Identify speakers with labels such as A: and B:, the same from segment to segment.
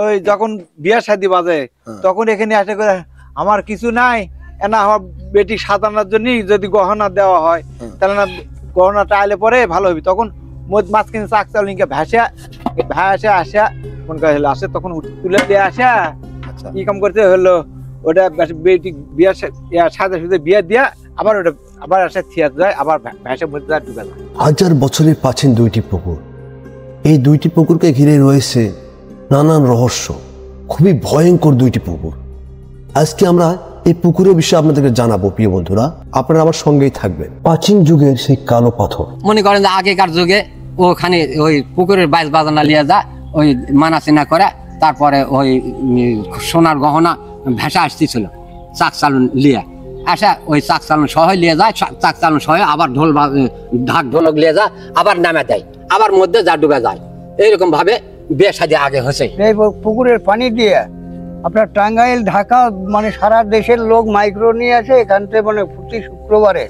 A: ওই যখন বিয়া শাদী বাজে তখন এখানে আসে করে আমার কিছু নাই না আমার বেটি সাজানোর জন্য যদি গহনা দেওয়া হয় তাহলে না গহনাটা আইলে পরে ভালো হবে। তখন মাঝখানে চাক চাল ভ্যাসে আসা মন করে আসে তখন তুলে দিয়ে আসা কি কাম করতে হলো ওটা বেটি বিয়া সাজা সুজে বিয়া দিয়া আবার ওটা আবার আসে থিয়া যায় আবার ভ্যাসের মধ্যে ঢুকে যায়।
B: হাজার বছরের প্রাচীন দুইটি পুকুর, এই দুইটি পুকুরকে ঘিরে রয়েছে নানান রহস্য, খুবই ভয়ঙ্কর দুইটি পুকুর। আজকে আমরা এই পুকুরের বিষয়ে আপনাদেরকে জানাবো প্রিয় বন্ধুরা, আপনারা আমার সঙ্গেই থাকবেন। প্রাচীন যুগের সেই কালো পাথর,
C: মনে করেন যে আগেকার যুগে ওখানে ওই পুকুরের বাইশ বাজানা লিয়ে যা ওই মানাচিনা করে তারপরে ওই সোনার গহনা ভেসা আসতেছিল চাক চালন লিয়ে আসা ওই চাক চালন সহ লিয়ে যায়, চাক চালন সহ আবার ঢাক ঢোলক লিয়ে যায় আবার নামে দেয় আবার মধ্যে যা ডুবে যায়। এইরকম ভাবে বিয়ে শাদী আগে হয়েছে।
D: এই পুকুরের পানি দিয়ে আপনার টাঙ্গাইল ঢাকা মানে সারা দেশের লোক মাইক্রো নিয়ে আসে এখান থেকে মানে প্রতি শুক্রবারে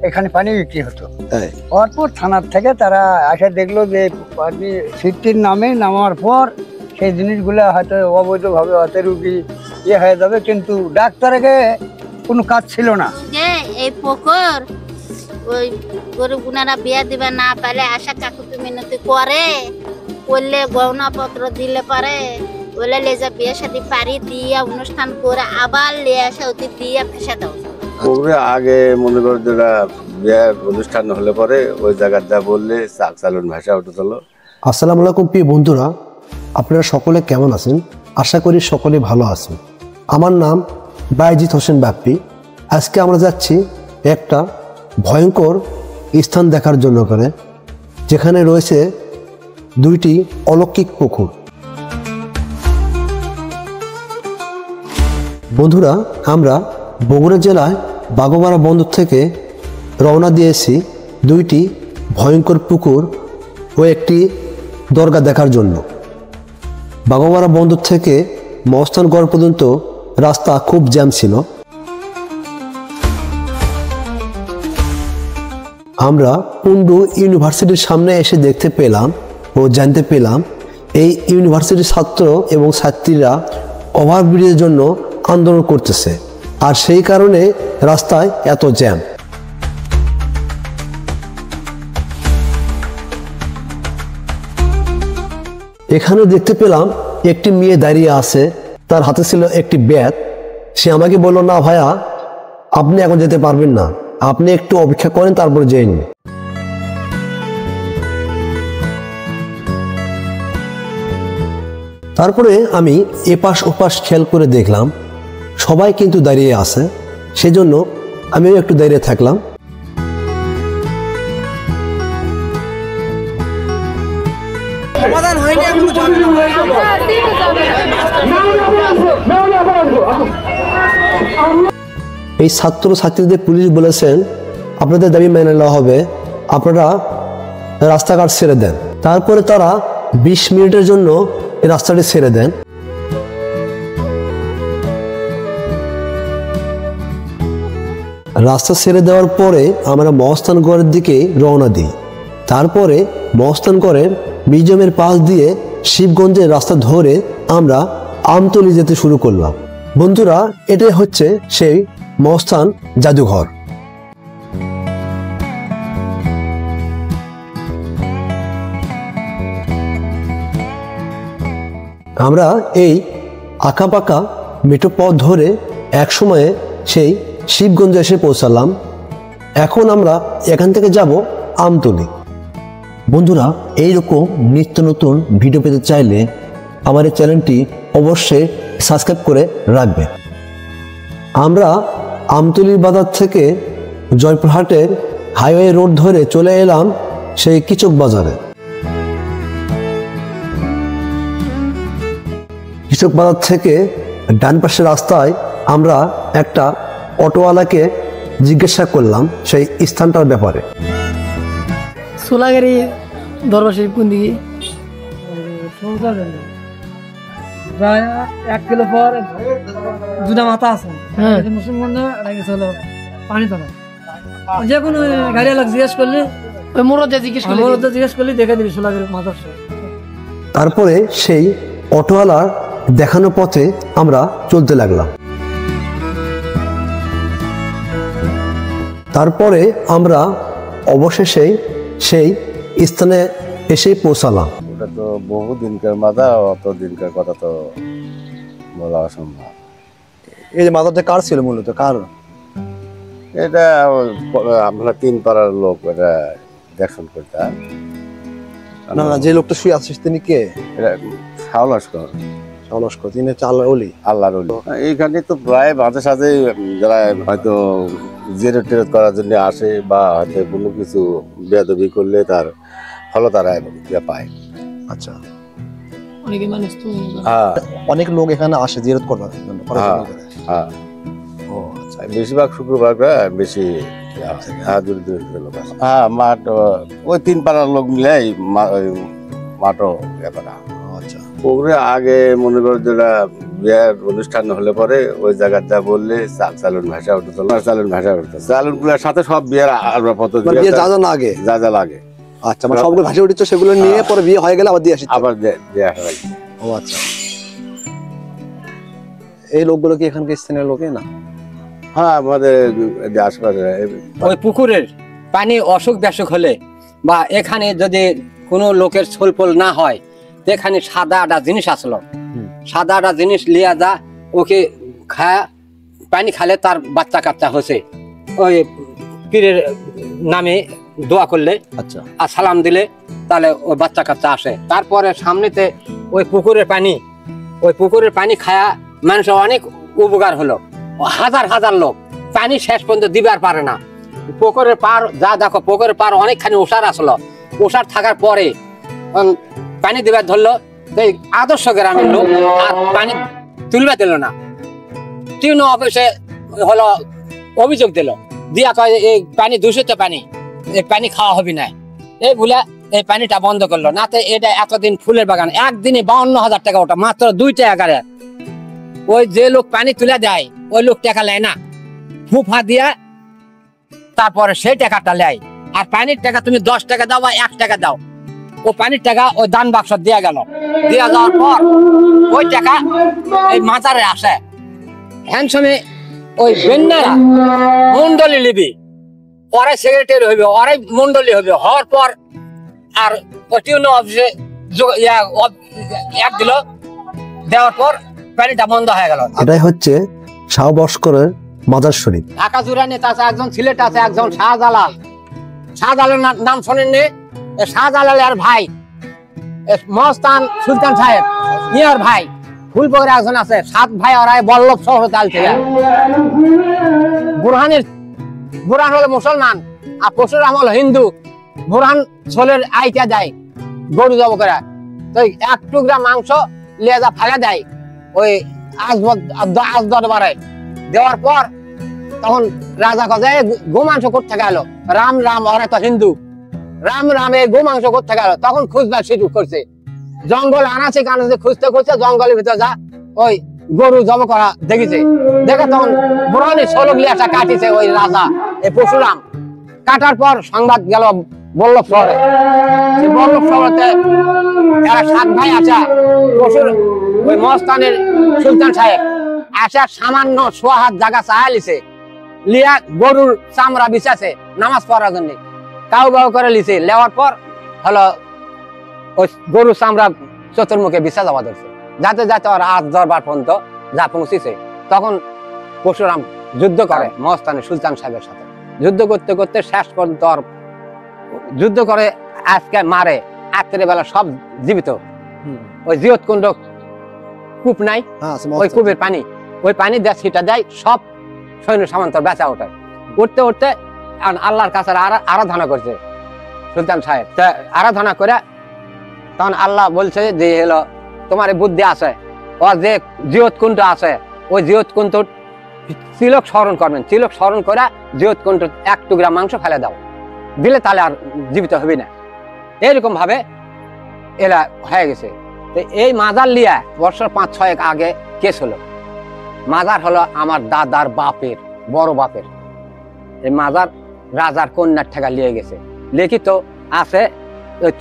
D: এখানে পানি বিক্রি হতো। অরপুর থানার থেকে তারা আসে দেখলো যে পানি সিটির নামে নামার পর সেই জিনিসগুলো হয়তো অবৈধভাবে হয়তো রুগী হয়ে যাবে, কিন্তু ডাক্তারকে কোনো কাজ ছিল না।
E: এই পুকুর ওই গরিব গুনারা বিয়ে দিবে না পারে আশা কাকুতি মিনতি করে বললে গহনা পত্র দিলে পারে বলে লেজা বিয়ে শাদী পারি দিয়ে অনুষ্ঠান করে আবার লিয়ে আসা অতি দিয়ে ফেসে দাও।
F: পুকুরে আগে মনে করো যেটা বিয়ে অনুষ্ঠান হলে পরে ওই জায়গার যা বললে চাক চালন ভাষা উঠে চলো।
B: আসসালামু আলাইকুম প্রিয় বন্ধুরা, আপনারা সকলে কেমন আছেন? আশা করি সকলে ভালো আছেন। আমার নাম বাইজিৎ হোসেন বাপ্পি। আজকে আমরা যাচ্ছি একটা ভয়ঙ্কর স্থান দেখার জন্য করে, যেখানে রয়েছে দুইটি অলৌকিক পুকুর। বন্ধুরা, আমরা বগুড়া জেলায় বাগমারা বন্দর থেকে রওনা দিয়েছি দুইটি ভয়ঙ্কর পুকুর ও একটি দরগা দেখার জন্য। বাগমারা বন্দর থেকে মহস্থানগড় পর্যন্ত রাস্তা খুব জ্যাম ছিল। আমরা কুন্ডু ইউনিভার্সিটির সামনে এসে দেখতে পেলাম ও জানতে পেলাম এই ইউনিভার্সিটির ছাত্র এবং ছাত্রীরা ওভারব্রিজের জন্য আন্দোলন করতেছে, আর সেই কারণে রাস্তায় এত জ্যাম। এখানে দেখতে পেলাম একটি মেয়ে দাঁড়িয়ে আছে, তার হাতে ছিল একটি ব্যাগ। সে আমাকে বলল, না ভাইয়া আপনি এখন যেতে পারবেন না, আপনি একটু অপেক্ষা করেন তারপর যেন। তারপরে আমি এপাশ ওপাশ খেয়াল করে দেখলাম সবাই কিন্তু দাঁড়িয়ে আছে, সেজন্য আমিও একটু দাঁড়িয়ে থাকলাম। এই ছাত্র ছাত্রীদের পুলিশ বলেছেন আপনাদের দাবি মেনে নেওয়া হবে, আপনারা রাস্তাঘাট ছেড়ে দেন। তারপরে তারা 20 মিনিটের জন্য এই রাস্তাটি ছেড়ে দেন। রাস্তা ছেড়ে দেওয়ার পরে আমরা মহস্থানগড়ের দিকে রওনা দিই। তারপরে মহস্থানগড়ের মিউজিয়ামের পাশ দিয়ে শিবগঞ্জের রাস্তা ধরে আমরা আমতলী যেতে শুরু করলাম। বন্ধুরা, এটাই হচ্ছে সেই মহস্থান জাদুঘর। আমরা এই আঁকাপাকা মেঠো পথ ধরে এক সময়ে সেই শিবগঞ্জে এসে পৌঁছালাম। এখন আমরা এখান থেকে যাব আমতলী। বন্ধুরা, এইরকম নিত্য নতুন ভিডিও পেতে চাইলে আমার এই চ্যানেলটি অবশ্যই সাবস্ক্রাইব করে রাখবেন। আমরা আমতলীর বাজার থেকে জয়পুরহাটের হাইওয়ে রোড ধরে চলে এলাম সেই কিচক বাজারে। কিচক বাজার থেকে ডান পাশের রাস্তায় আমরা একটা অটোওয়ালাকে জিজ্ঞাসা করলাম সেই স্থানটার ব্যাপারে।
G: সোলাগাড়ি দরবার শরীফ কোন দিকে? প্রায় 1 কিলো পর দুটা মাথা আছে। মুসলমানরা হলো পানি তোলা, যে কোনো গাড়ি আলাদা জিজ্ঞেস করলে ওই মোড়দে জিজ্ঞেস করলে দেখে দিবি সোলাগাড়ি মাথা।
B: তারপরে সেই অটোওয়ালার দেখানো পথে আমরা চলতে লাগলাম। তারপরে আমরা অবশেষে সেই স্থানে এসে পৌঁছালাম।
F: ওটা তো বহু দিনকার মাথা, অত দিনকার কথা তো বলা অসম্ভব।
B: এই যে মাজারটা কার ছিল মূলত, কার?
F: এটা আমরা 3 পাড়ার লোক এটা দেখশন করতাম।
B: না না, যে লোকটা শুয়ে আছে তিনি কে?
F: এটা শাওলস্কর।
B: শাওলস্কর, তিনি হচ্ছে আল্লাহর ওলি।
F: আল্লাহর ওলি। এইখানে তো প্রায় মাঝে সাঝে যারা হয়তো জেরত টেরত করার জন্য আসে বা হয়তো কোনো কিছু বেয়াদবি করলে তার ফলে তারা পায়।
B: আচ্ছা,
G: অনেকে মানুষ তো
F: হ্যাঁ,
B: অনেক লোক এখানে আসে জিয়ারত করার জন্য।
F: হ্যাঁ,
B: ও আচ্ছা,
F: বেশিরভাগ শুক্রবারটা বেশি। হ্যাঁ, দূর দূর লোক আসে। হ্যাঁ, মাঠ ওই 3 পাড়ার লোক মিলাই মাঠও ব্যাপার।
B: আচ্ছা,
F: পুকুরে আগে মনে করো যেটা বিয়ের অনুষ্ঠান হলে পরে ওই জায়গার যা বললে চালন ভাষা উঠতো, চালন ভাষা উঠতো। চালনগুলোর সাথে সব বিয়ের আসবাবপত্র
B: বিয়ে যা যা লাগে,
F: যা যা লাগে।
B: আচ্ছা, মানে সবগুলো ভাষা উঠেছে, সেগুলো নিয়ে পরে বিয়ে হয়ে গেলে আবার দিয়ে আসি,
F: আবার দিয়ে আসা লাগে।
B: ও আচ্ছা, এই লোকগুলো কি এখানকার স্থানীয় লোকে না?
F: হ্যাঁ, আমাদের আশপাশে
C: ওই পুকুরের পানি অসুখ বিসুখ হলে বা এখানে যদি কোনো লোকের ছলপল না হয়, এখানে সাদা একটা জিনিস আসলো, সাদা একটা জিনিস লিয়া যা, ওকে খায়, পানি খালে তার বাচ্চা কাচ্চা হয়েছে, ওই পীরের নামে দোয়া করলে,
B: আচ্ছা,
C: আর সালাম দিলে তাহলে ওই বাচ্চা কাচ্চা আসে। তারপরে সামনেতে ওই পুকুরের পানি খায়া মানুষের অনেক উপকার হলো। হাজার হাজার লোক পানি শেষ পর্যন্ত দিবার পারে না। পুকুরের পার যা দেখো, পুকুরের পার অনেকখানি ওষার আসলো, ওষার থাকার পরে পানি দিবার ধরলো, এই আদর্শ গ্রামের লোক আর পানি তুলবে দিল না। টিউনো অফিসে হলো অভিযোগ দিল, দিয়া কয় এই পানি দূষিত পানি, এই পানি খাওয়া হবে না। এই বলে এই পানিটা বন্ধ করলো। নাতে এটা এতদিন ফুলের বাগান, একদিনে 52,000 টাকা, ওটা মাত্র 2 টাকা। ওই যে লোক পানি তুলে দেয় ওই লোক টাকা নেয় না, ফুফা দিয়া তারপরে সেই টাকাটা নেয়। আর পানির টাকা তুমি 10 টাকা দাও বা 1 টাকা দাও, ও পানির টাকা ওই দান বাক্স দেয়া গেল। দেওয়া যাওয়ার পর ওই টাকা এই মাজারে আসে। হ্যান্ডসমে ওই বেন্নারা মন্ডলী লিবি, ওরাই সেক্রেটারি হইবে, ওরাই মন্ডলী হইবে। হওয়ার পর আর টিউনো অফিসে এক দিল, দেওয়ার পর পানিটা বন্ধ হয়ে গেল।
B: এটাই হচ্ছে শাহবস্করের মাজার শরীফ।
C: ঢাকা জুড়ে নেতা আছে, একজন সিলেট আছে, একজন শাহজালাল। শাহজালালের নাম শোনেননি? শাহজালালের ভাই মস্তান সুলতান সাহেব, ইয়ার ভাই ফুলপুকুরে একজন আছে। 7 ভাই ওরাই বল্লভ শহর তাল থেকে। বুরহান হলো মুসলমান আর পরশুরাম হলো হিন্দু। বুরহান ছোলের আইটা দেয় গরু জব করে, তো 1 টুকরা মাংস লেজা ফেলে দেয় ওই আজ দরবারে। দেওয়ার পর তখন রাজা কাজে গো মাংস করতে গেল, রাম ওরা তো হিন্দু, রাম এই গো মাংস করতে গেল। তখন খুঁজবার শুরু করছে, জঙ্গল আনাচে কানাচে খুঁজতে জঙ্গলের ভিতর যা ওই গরু জব করা দেখেছে। দেখে তখন বুরহানি 16 লিয়াটা কাটিছে ওই রাজা এই পরশুরাম। কাটার পর সংবাদ গেল বল্লভ শহরে। বল্লভ শহরতে এরা 7 ভাই আছে, ওই মস্তানের সুলতান সাহেব আসা সামান্য 100 হাত জায়গা চায় লিছে, লিয়া গরুর চামড়া বিছাছে নামাজ পড়ার জন্য, কাউ করে লিছে। লেওয়ার পর হলো ওই গরুর চামড়া চতুর্মুখে বিছা যাওয়া ধরছে, যাতে যাতে ওর আজ দরবার পর্যন্ত যা পৌঁছেছে। তখন পরশুরাম যুদ্ধ করে মস্তানের সুলতান সাহেবের সাথে। যুদ্ধ করতে করতে শেষ পর্যন্ত যুদ্ধ করে আজকে মারে, রাত্রে বেলা সব জীবিত। ওই জিয়ত কুণ্ড কূপ নাই, ওই কূপের পানি, ওই পানি দেয় ছিটা দেয়, সব সৈন্য সামন্তর বেচা ওঠে। উঠতে উঠতে আল্লাহর কাছে আরাধনা করছে সুলতান সাহেব। আরাধনা করে তখন আল্লাহ বলছে যে হলো তোমার বুদ্ধি আছে, ও যে জিয়ত কুণ্ড আছে ওই জিয়ত কুণ্ড তিলক স্মরণ করবেন, তিলক স্মরণ করে জিয়ত কুণ্ড 1 টুকরা মাংস ফেলে দাও, দিলে তাহলে আর জীবিত হবে না। এইরকম ভাবে এরা হয়ে গেছে। এই মাজার লিয়া বছর 5-6 আগে কেস হলো। মাজার হলো আমার দাদার বাপের, বড় বাপের। এই মাজার রাজার কন্যার ঠেকা লিয়ে গেছে, লিখিত আছে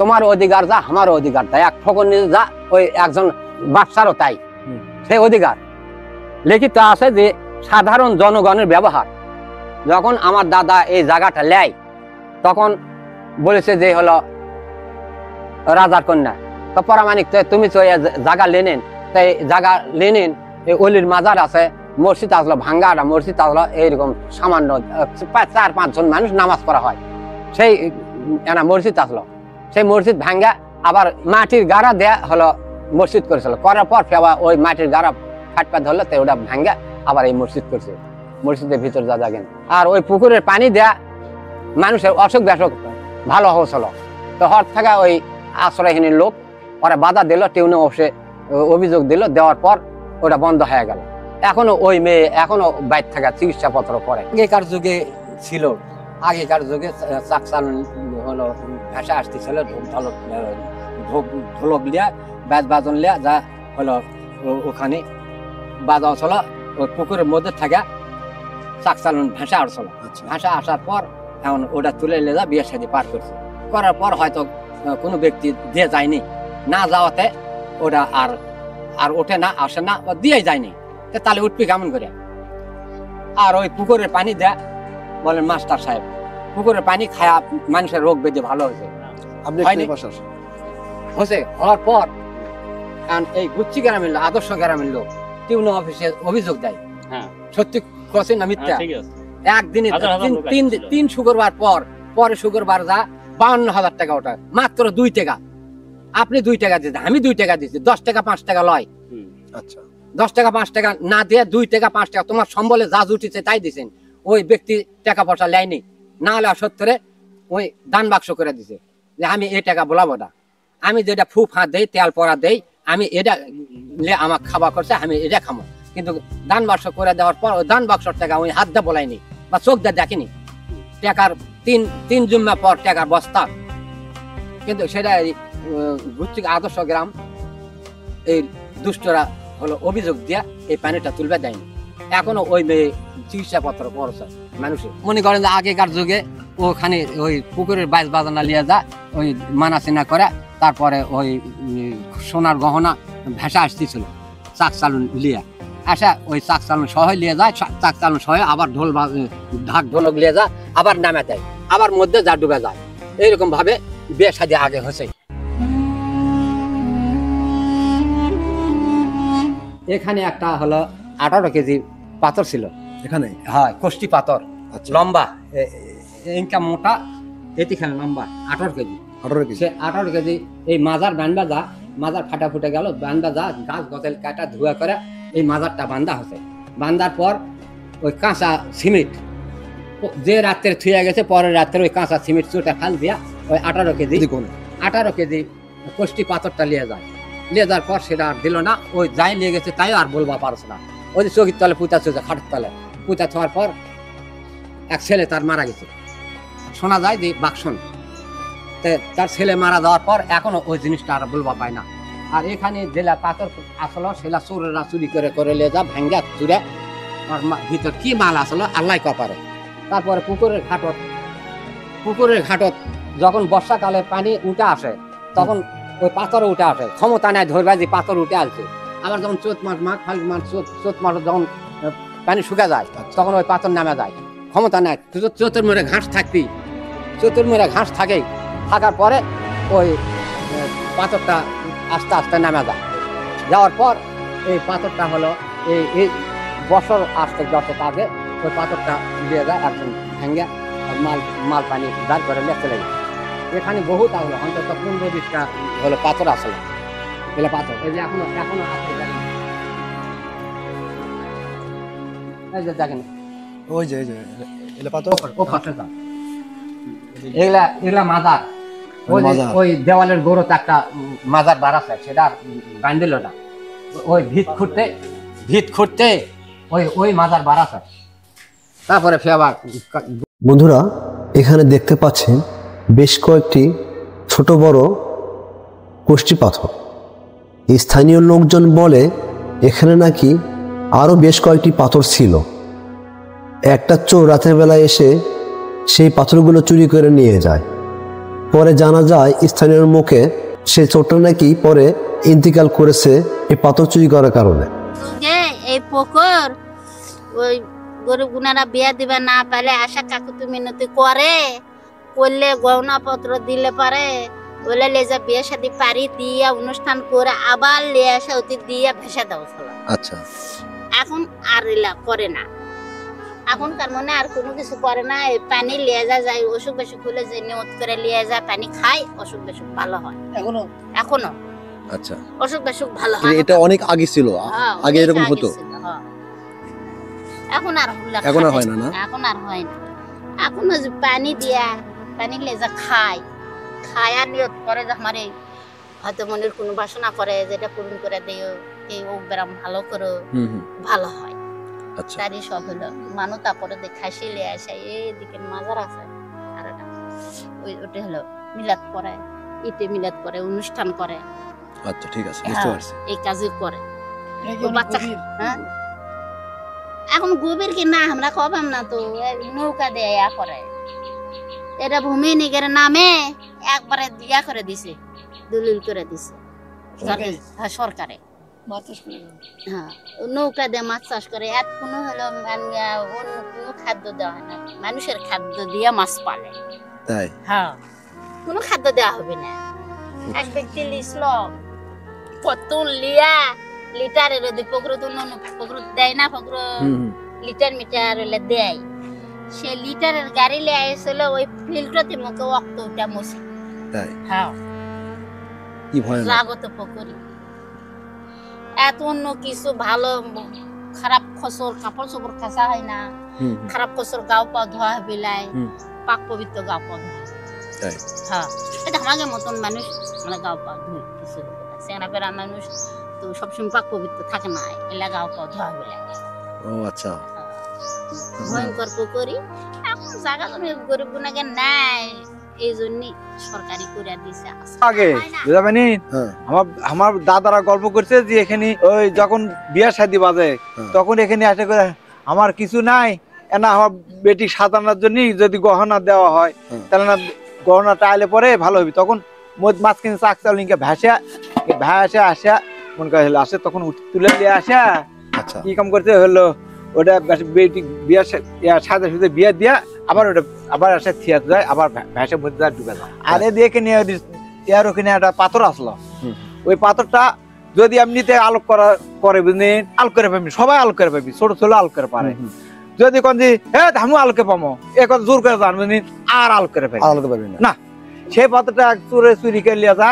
C: তোমার অধিকার যা, আমার অধিকার যা। 1 ফকর যা, ওই একজন বাদশারও তাই সেই অধিকার লিখিত আছে যে সাধারণ জনগণের ব্যবহার। যখন আমার দাদা এই জায়গাটা নেয় তখন বলেছে যে হলো রাজার কন্যা, তো পরামানিক তুমি তো জায়গা লেনেন, তাই জায়গা লেনেন অলির মাজার আছে, মসজিদ আসলো ভাঙ্গা, মসজিদ আসলো এইরকম সামান্য 4-5 জন মানুষ নামাজ পড়া হয়, সেই মসজিদ আসলো, সেই মসজিদ ভাঙ্গা আবার মাটির গাড়া দেয়া হলো মসজিদ করেছিল, করার পর আবার ওই মাটির গাড়া ফাটপাত ধরলো, তাই ওটা ভাঙ্গা আবার এই মসজিদ করছে, মসজিদের ভিতর যা যাবেন। আর ওই পুকুরের পানি দেয়া মানুষের অসুখ বিসুখ ভালো হয়েছিল, তো হঠাৎ থাকা ওই আশ্রয়হীন লোক ওরা বাধা দিল, টিউনে অবশ্যই অভিযোগ দিল, দেওয়ার পর ওটা বন্ধ হয়ে গেল। এখনো ওই মেয়ে এখনো বাইরে থাকা চিকিৎসাপত্র করে। আগেকার যুগে ছিল, আগেকার যুগে চাকচালন হলো ভাষা আসতেছিল, ঢোলক লিয়া বাজন লিয়া যা হলো ওখানে বাজা ছিল, ওই পুকুরের মধ্যে থাকা চাকচালন ভাষা আসছিল। ভাষা আসার পর এখন ওটা তুলে নিয়ে যা বিয়ে শাদী পার করছে, করার পর হয়তো কোনো ব্যক্তি দিয়ে যায়নি, না যাওয়াতে ওটা আর ওঠে না, আসে না, ও দিয়ে যায়নি, তাহলে উঠবি কেমন করে? আর ওই পুকুরের পানি দেয়া বলেন মাস্টার সাহেব, পুকুরের পানি খায়া মানুষের রোগ ব্যাধি ভালো হয়েছে, হওয়ার পর এই গুচ্ছি গ্রামের লোক, আদর্শ গ্রামের লোক টিউনো অফিসে অভিযোগ দেয়, সত্যি কথা না মিথ্যা, একদিনে 3 শুক্রবার পরে শুক্রবার যা 52,000 টাকা, ওটা মাত্র 2 টাকা, আপনি 2 টাকা দিচ্ছেন, আমি 2 টাকা দিচ্ছি, 10 টাকা 5 টাকা লয়, 10 টাকা 5 টাকা না দিয়ে 2 টাকা 5 টাকা তোমার সম্বলে যা জুটিছে তাই দিচ্ছেন, ওই ব্যক্তি টাকা পয়সা লেয়নি, না হলে সত্তরে ওই দান বাক্স করে দিছে যে আমি এই টাকা বলাবো না, আমি যেটা ফু ফাঁ দেই, তেল পড়া দেই, আমি এটা আমার খাওয়া করছে, আমি এটা খাবো, কিন্তু দান বাক্স করে দেওয়ার পর ওই দান বাক্সর টাকা ওই হাত দিয়ে বলাইনি বা চোখ দিয়ে দেখেনি, টাকার 3 জুম্মা পর টাকার বস্তা, কিন্তু সেটা গুচ্ছি আদর্শ গ্রাম এই দুষ্টরা হলো অভিযোগ দিয়া এই পানিটা তুলবে দেয়নি, এখনো ওই মেয়ে চিকিৎসাপত্র খরচ মানুষের। মনে করেন যে আগেকার যুগে ওখানে ওই পুকুরের বাইশ বাজানা লিয়ে যা ওই মানাচিনা করে, তারপরে ওই সোনার গহনা ভেসা আসতেছিল চাকচালন লিয়া, আসা ওই চাকচালন সহ লিয়ে যায়, চাকচালন সহ আবার ঢাক ঢোলক লিয়ে যায়, আবার নামে দেয়, আবার মধ্যে যা ডুবে যায়, এইরকম ভাবে বিয়ে শাদী আগে হয়েছে। এখানে একটা হলো 18 কেজি পাথর ছিল,
B: এখানে
C: হ্যাঁ কোষ্টি পাথর, লম্বা ইনকা মোটা, এটিখানে লম্বা 18 কেজি, 18 কেজি এই মাজার বান্ধা যা, মাজার ফাটা ফুটে গেল, বান্ধা যা গাছ গতেল কাটা ধুয়া করে এই মাজারটা বান্ধা হচ্ছে, বান্ধার পর ওই কাঁচা সিমেন্ট যে রাত্রে থুয়ে গেছে, পরের রাত্রে ওই কাঁচা সিমেন্ট চোটা ফাল দিয়া ওই 18 কেজি কোষ্টি পাথরটা নিয়ে যায়, নিয়ে যাওয়ার পর সেটা আর দিল না, ওই যাই নিয়ে গেছে তাই আর বলবা পারছে না, ওই যে চৌকির তলে পুঁতা চলছে, খাটের তলে পুঁতা ছোঁয়ার পর এক ছেলে তার মারা গেছে, শোনা যায় যে বাক্সন, তার ছেলে মারা যাওয়ার পর এখনো ওই জিনিসটা আর বলবা পায় না। আর এখানে জেলা পাথর আসলো সেটা চোরেরা চুরি করে করে নিয়ে যা ভাঙ্গা চুরে, আর ভিতর কি মাল আসলো আল্লাহ কপারে। তারপরে পুকুরের ঘাটত যখন বর্ষাকালে পানি উঠে আসে তখন ওই পাথর উঠে আসে, ক্ষমতা নেয় ধরবা যে পাথর উঠে আসছে, আবার যখন চৈত মাস মাঘ ফাল্গুন মাস চৈত মাস যখন পানি শুকা যায় তখন ওই পাথর নামে যায়, ক্ষমতা নেয়, চতুর্মুড়ে ঘাস থাকবি, চতুর্মুড়ে ঘাস থাকেই, থাকার পরে ওই পাথরটা আস্তে আস্তে নামে যায়, যাওয়ার পর এই পাথরটা হলো এই বছর আসতে যত আগে ওই পাথরটা দিয়ে যায়, একদম ভেঙে মাল পানি দাঁড় করে নিয়ে চলে যায়। এখানে বহুত আসলো, অন্তত 15-20টা হলো পাথর আসলো, এগুলো পাথর এই যে এখনো আসলে এই যে দেখেন
B: ওই যে এগুলো পাথর,
C: ও পাথরটা এগুলা মাজার, ওই দেওয়ালের গোড়তে একটা মাজার বার আছে, সেটা বান্ধিল না, ওই ভিত খুঁড়তে ওই মাজার বার আছে। তারপরে ফেবার
B: বন্ধুরা এখানে দেখতে পাচ্ছেন বেশ কয়েকটি ছোট বড় কোষ্টি পাথর। স্থানীয় লোকজন বলে এখানে নাকি আরও বেশ কয়েকটি পাথর ছিল, একটা চোর রাতের বেলায় এসে সেই পাথরগুলো চুরি করে নিয়ে যায়, পরে জানা যায় স্থানীয় মুখে সেই চোরটা নাকি পরে ইন্তিকাল করেছে এই পাথর চুরি করার কারণে?
E: যুগে এই পুকুর ওই গরিব গুনারা বিয়া দিবে না পারলে আশা কাকুতি মিনতি করলে গহনা পত্র দিলে পারে বলে লেজা বিয়ে শাদী পারি দিয়া অনুষ্ঠান করে আবার লিয়ে আসা অতি দিয়া ভেসে দাও চলো।
H: আচ্ছা,
E: এখন আর এলা করে না, এখনকার মনে আর কোনো কিছু করে না। এই পানি লিয়ে যায়, অসুখ বেসুখ হলে যে নিয়ত করে লিয়ে যায় পানি খায়, অসুখ বেসুখ ভালো হয়। এখনো
H: আচ্ছা,
E: অসুখ বেসুখ ভালো হয়।
H: এটা অনেক আগে ছিল, আগে এরকম হতো,
E: এখন আর
H: এখন আর হয় না। না,
E: এখন আর হয় না। এখন যে পানি দিয়া পানি লেজা খায় আর নিয়ত করে যে আমার এই হয়তো মনের কোনো বাসনা করে যেটা পূরণ করে দিও, এই ও ব্যায়াম ভালো করো, ভালো হয়।
H: আচ্ছা,
E: তারই সব হলো মানুষ তারপরে খাসি লিয়ে আসে, এইদিকে মাজার আছে আর ওটা হলো মিলাদ করে, ইতে মিলাদ করে, অনুষ্ঠান করে।
H: আচ্ছা, ঠিক আছে, বুঝতে পারছি।
E: এই কাজই করে বাচ্চা। হ্যাঁ, এখন গভীর কি না আমরা কবাম না, তো নৌকা দিয়ে ইয়া করে। এটা ভূমি নিগের নামে একবারে ইয়া করে দিছে, দলিল করে দিছে সরকারে। হ্যাঁ, নৌকা দিয়ে মাছ চাষ করে। এত কোনো হলো অন্য কোনো খাদ্য দেওয়া হয় না, মানুষের খাদ্য দিয়ে মাছ পালে।
H: তাই?
E: হ্যাঁ, কোনো খাদ্য দেওয়া হবে না। এক ব্যক্তি লিসল কত লিটারের পুকুর পুকুর দেয় না, পুকুর লিটার মিটার দেয়। সে লিটারের গাড়ি লিয়ে আসছিল ওই ফিল্টারতে মুখে রক্ত উঠা মুছে।
H: তাই?
E: হ্যাঁ,
H: কি ভয়
E: লাগত পুকুরি। এত অন্য কিছু ভালো খারাপ খসর কাপড় চোপড় কাঁচা হয় না, খারাপ খসর গাও পা ধোয়া বিলাই, পাক পবিত্র গাও পা ধোয়া। হ্যাঁ, এটা আমাদের মতন মানুষ মানে গাও পা ধুই কিছু সেনা পেরা মানুষ তো সবসময় পাক পবিত্র থাকে না, এলা গাও পা ধোয়া বিলাই।
H: ও আচ্ছা,
E: ভয়ঙ্কর পুকুরি। এখন জায়গা জমি গরিব গুনাকে নাই, এই জন্য সরকারি করে দিছে।
A: আগে বুঝাবেনি আমার দাদারা গল্প করছে যে এখানে ওই যখন বিয়া শাদী বাজে তখন এখানে আসে করে আমার কিছু নাই, না আমার বেটি সাজানোর জন্য যদি গহনা দেওয়া হয় তাহলে না গহনাটা আইলে পরে ভালো হবে। তখন মাঝখানে চাক চাল নিয়ে ভেসে আসা মনে করে আসে, তখন তুলে দিয়ে আসা কি কাম করতে হলো ওটা বেটি বিয়া সাজা সুদে বিয়া দিয়া আবার ওটা আবার আসে থিয়া যায়, আবার ভেসে মধ্যে ডুবে যায়। আর এদিকে নিয়ে ইয়ার ওখানে একটা পাথর আসলো, ওই পাথরটা যদি এমনিতে আলোক করে বুঝলেন, আলোক করে পাবি, সবাই আলোক করে পাবি, ছোট ছোট আলোক করে পারে। যদি কোন যে হ্যাঁ আমি আলোকে পাবো এ কথা জোর করে জান বুঝলেন, আর আলোক করে পাবি না। সেই পাথরটা চুরি করে লিয়া যা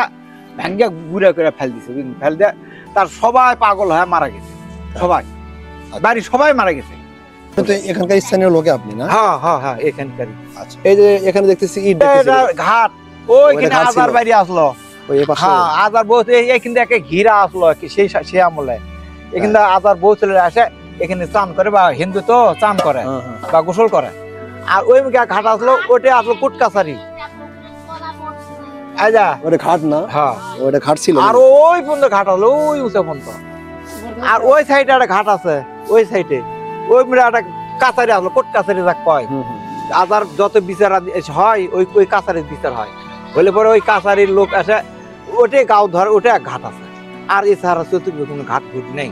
A: ভেঙ্গা গুড়া করে ফেল দিছে, ফেল দিয়ে তার সবাই পাগল হয়ে মারা গেছে, সবাই বাড়ি সবাই মারা গেছে।
H: এখানকার স্থানীয় লোকে আপনি না?
A: হ্যাঁ হ্যাঁ হ্যাঁ, এখানকারই।
H: আচ্ছা, এই যে এখানে দেখতেছি ইট
A: ঘাট, ওইখানে আজার বাড়ি আসলো, হ্যাঁ আজার বউ এখানে একটা ঘিরা আসলো সেই আমলে। এখানে আজার বউ চলে আসে এখানে চান করে, বা হিন্দু তো চান করে বা গোসল করে। আর ওই ঘাট আসলো, ওটা আসলো কুটকাছারি।
H: ঘাট না? হ্যাঁ, ওটা ঘাট ছিল।
A: আর ওই পর্যন্ত ঘাট আসলো, ওই উঁচু পর্যন্ত। আর ওই সাইডে একটা ঘাট আছে, ওই সাইডে ওই একটা কাছারি আসলো, কোট কাছারি যাক কয়। আজার যত বিচার হয় ওই কাছারির বিচার হয়, হলে পরে ওই কাছারির লোক আসে, ওটাই গাও ধরে, ওটা এক ঘাট আছে। আর এছাড়া চতুর্দিকে কোনো ঘাট ঘুট নেই।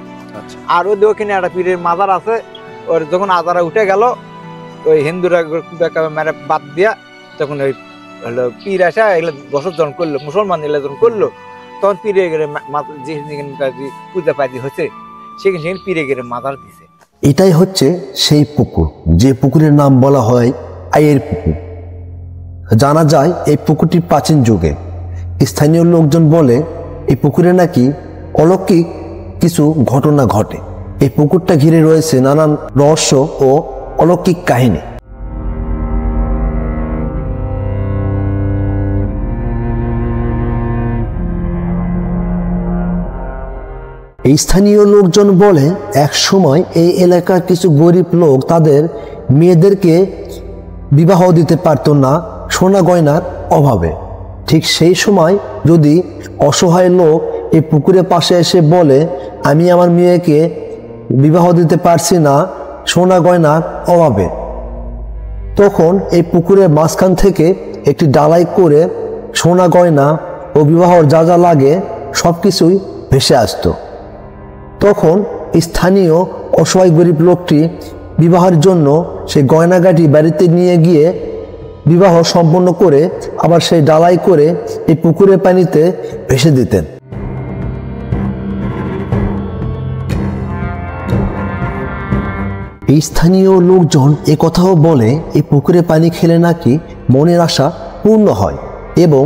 A: আর ওই ওখানে একটা পীরের মাজার আছে, ওর যখন আজারা উঠে গেল ওই হিন্দুরা মেরে বাদ দিয়া তখন ওই হলো পীর আসা এগুলো বছর যখন করলো, মুসলমান এগুলো যখন করলো, তখন পীরে গেলে পূজা পাতি হচ্ছে সেখানে পীরে গেলে মাজার দিছে।
B: এটাই হচ্ছে সেই পুকুর, যে পুকুরের নাম বলা হয় আইয়ের পুকুর। জানা যায় এই পুকুরটি প্রাচীন যুগে। স্থানীয় লোকজন বলে এই পুকুরে নাকি অলৌকিক কিছু ঘটনা ঘটে। এই পুকুরটা ঘিরে রয়েছে নানান রহস্য ও অলৌকিক কাহিনী। এই স্থানীয় লোকজন বলে এক সময় এই এলাকার কিছু গরিব লোক তাদের মেয়েদেরকে বিবাহ দিতে পারত না সোনা গয়নার অভাবে। ঠিক সেই সময় যদি অসহায় লোক এই পুকুরের পাশে এসে বলে আমি আমার মেয়েকে বিবাহ দিতে পারছি না সোনা গয়নার অভাবে, তখন এই পুকুরের মাঝখান থেকে একটি ডালাই করে সোনা গয়না ও বিবাহর যা যা লাগে সব কিছুই ভেসে আসতো। তখন স্থানীয় অসহায় গরিব লোকটি বিবাহের জন্য সেই গয়নাগাটি বাড়িতে নিয়ে গিয়ে বিবাহ সম্পন্ন করে আবার সেই ডালাই করে এই পুকুরের পানিতে ভেসে দিতেন। এই স্থানীয় লোকজন এ কথাও বলে এই পুকুরে পানি খেলে নাকি মনের আশা পূর্ণ হয় এবং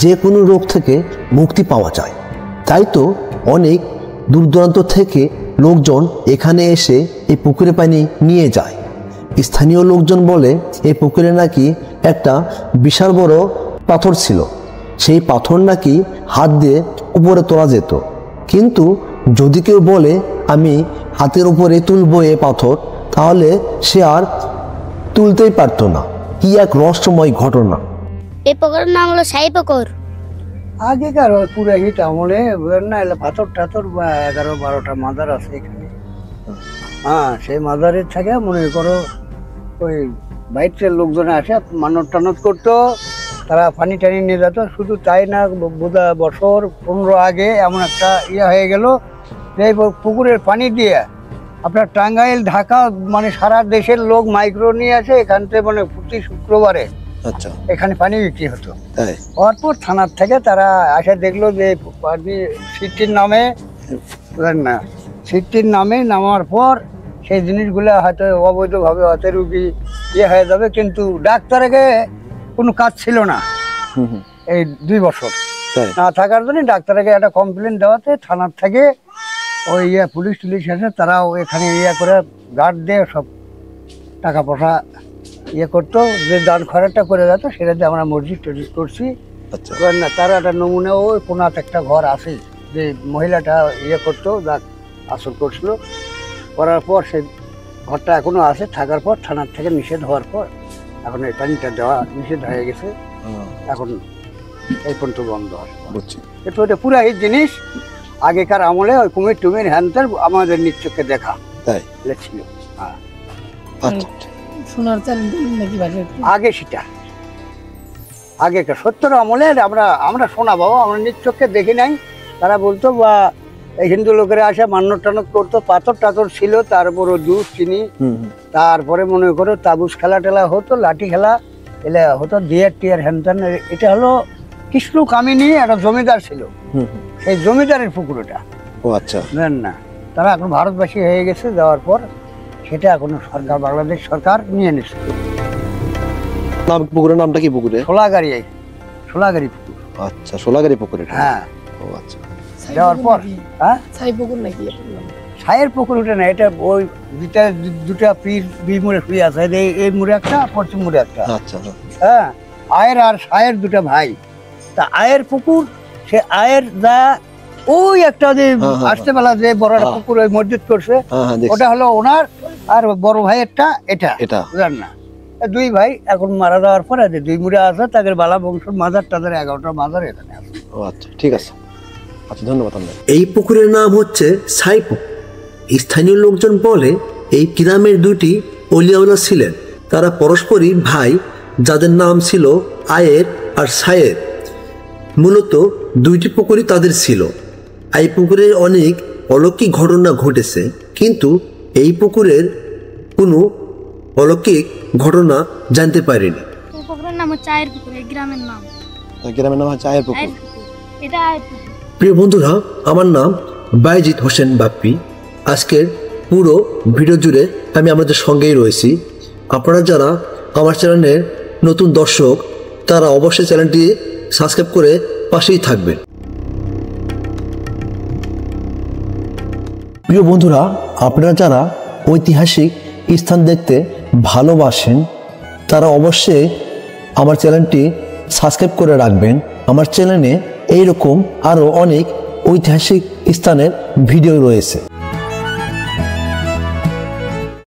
B: যে কোনো রোগ থেকে মুক্তি পাওয়া যায়। তাই তো অনেক দূর দূরান্ত থেকে লোকজন এখানে এসে এই পুকুরে পানি নিয়ে যায়। স্থানীয় লোকজন বলে এই পুকুরে নাকি একটা বিশাল বড় পাথর ছিল, সেই পাথর নাকি হাত দিয়ে উপরে তোলা যেত, কিন্তু যদি কেউ বলে আমি হাতের উপরে তুলবো এ পাথর, তাহলে সে আর তুলতেই পারতো না। কি এক রহস্যময় ঘটনা।
I: এই পুকুরের নাম হলো সাই পুকুর।
D: আগেকার পুরাহিত আমলে না এলে পাথর টাথর বা 11-12টা মাদার আছে এখানে। হ্যাঁ, সেই মাদারের থেকে মনে করো ওই বাইরের লোকজন আসে মানত টানত করতো, তারা পানি টানি নিয়ে যেত। শুধু তাই না, বোধা বছর 15 আগে এমন একটা হয়ে গেল যে পুকুরের পানি দিয়ে আপনার টাঙ্গাইল, ঢাকা মানে সারা দেশের লোক মাইক্রো নিয়ে আসে এখান থেকে, মানে প্রতি শুক্রবারে
H: আচ্ছা
D: এখানে পানি বিক্রি হতো।
H: তাই
D: অরপুর থানার থেকে তারা আসে দেখলো যে পানি সিটির নামে না, সিটির নামে নামার পর সেই জিনিসগুলো হয়তো অবৈধভাবে হয়তো রুগী হয়ে যাবে, কিন্তু ডাক্তারকে কোনো কাজ ছিল না এই 2 বছর না থাকার জন্য। ডাক্তারকে একটা কমপ্লেন দেওয়াতে থানার থেকে ওই পুলিশ টুলিশ এসে তারাও এখানে করে গার্ড দিয়ে সব টাকা পয়সা করতো, যে দান খরচটা করে যেত সেটা দিয়ে আমরা মসজিদ টসজিদ করছি। না, তারা একটা নমুনা ওই কোনাতে একটা ঘর আছে যে মহিলাটা করতো, আসল করছিল, করার পর সেই ঘরটা এখনো আছে। থাকার পর থানার থেকে নিষেধ হওয়ার পর এখন এই পানিটা দেওয়া নিষেধ হয়ে গেছে, এখন এই পর্যন্ত বন্ধ হয়। কিন্তু ওটা পুরাই জিনিস আগেকার আমলে ওই কুমির টুমির হ্যান্তার আমাদের নিশ্চয়কে দেখা
H: তাই
D: ছিল। হ্যাঁ, আগে সেটা আগেকার 70 আমলে আমরা শোনা বাবা, আমরা নিশ্চয়কে দেখি নাই। তারা বলতো বা এই হিন্দু লোকেরা আসে মান্য টানত করতো, পাথর টাথর ছিল, তারপর জুস চিনি, তারপরে মনে করো তাবুজ খেলা টেলা হতো, লাঠি খেলা এলে হতো, ডিয়ার টিয়ার হ্যান্তান। এটা হলো কৃষ্ণ কামিনী একটা জমিদার ছিল, সেই জমিদারের পুকুর এটা।
H: ও আচ্ছা,
D: জানেন না, তারা এখন ভারতবাসী হয়ে গেছে, যাওয়ার পর সেটা এখন সরকার, বাংলাদেশ সরকার নিয়ে নিচ্ছে।
H: পুকুরের নামটা কি? পুকুরে
D: সোলাগাড়ি পুকুর।
H: আচ্ছা, সোলাগাড়ি পুকুরে।
D: হ্যাঁ,
H: ও আচ্ছা।
D: যাওয়ার পর হ্যাঁ
G: ছাই পুকুর নাকি?
D: ছায়ের পুকুর ওটা না, এটা ওই দুটা পীর মুড়ে শুয়ে আছে, এই মুড়ে একটা, পশ্চিম মুড়ে একটা।
H: আচ্ছা,
D: হ্যাঁ, আয়ের আর সায়ের 2টা ভাই। তা আয়ের পুকুর, সে আয়ের যা ওই একটা যে আসতে বেলা যে বড় একটা পুকুর ওই মসজিদ করছে, ওটা হলো ওনার, আর বড় ভাইয়েরটা এটা বুঝলেন না। 2 ভাই এখন মারা যাওয়ার পরে যে 2 মুড়ে আছে, তাদের বালা বংশ মাজার টাজার 11টা মাজার এখানে আছে।
H: ও আচ্ছা, ঠিক আছে, আচ্ছা, ধন্যবাদ।
B: এই পুকুরের নাম হচ্ছে ছাই পুকুর। স্থানীয় লোকজন বলে এই গ্রামের 2টি অলিয়াওয়ালা ছিলেন, তারা পরস্পরই ভাই, যাদের নাম ছিল আয়ের আর সায়ের। মূলত 2টি পুকুরই তাদের ছিল। এই পুকুরে অনেক অলৌকিক ঘটনা ঘটেছে, কিন্তু এই পুকুরের কোনো অলৌকিক ঘটনা জানতে পারিনি।
I: এই পুকুরের নাম হচ্ছে আয়ের পুকুর, এই গ্রামের নাম।
H: গ্রামের নাম হচ্ছে আয়ের পুকুর।
I: এটা আয়ের পুকুর।
B: প্রিয় বন্ধুরা, আমার নাম বাইজিৎ হোসেন বাপ্পি। আজকের পুরো ভিডিও জুড়ে আমি আমাদের সঙ্গেই রয়েছি। আপনারা যারা আমার চ্যানেলের নতুন দর্শক, তারা অবশ্যই চ্যানেলটি সাবস্ক্রাইব করে পাশেই থাকবেন। প্রিয় বন্ধুরা, আপনারা যারা ঐতিহাসিক স্থান দেখতে ভালোবাসেন, তারা অবশ্যই আমার চ্যানেলটি সাবস্ক্রাইব করে রাখবেন। আমার চ্যানেলে এইরকম আরও অনেক ঐতিহাসিক স্থানের ভিডিও রয়েছে।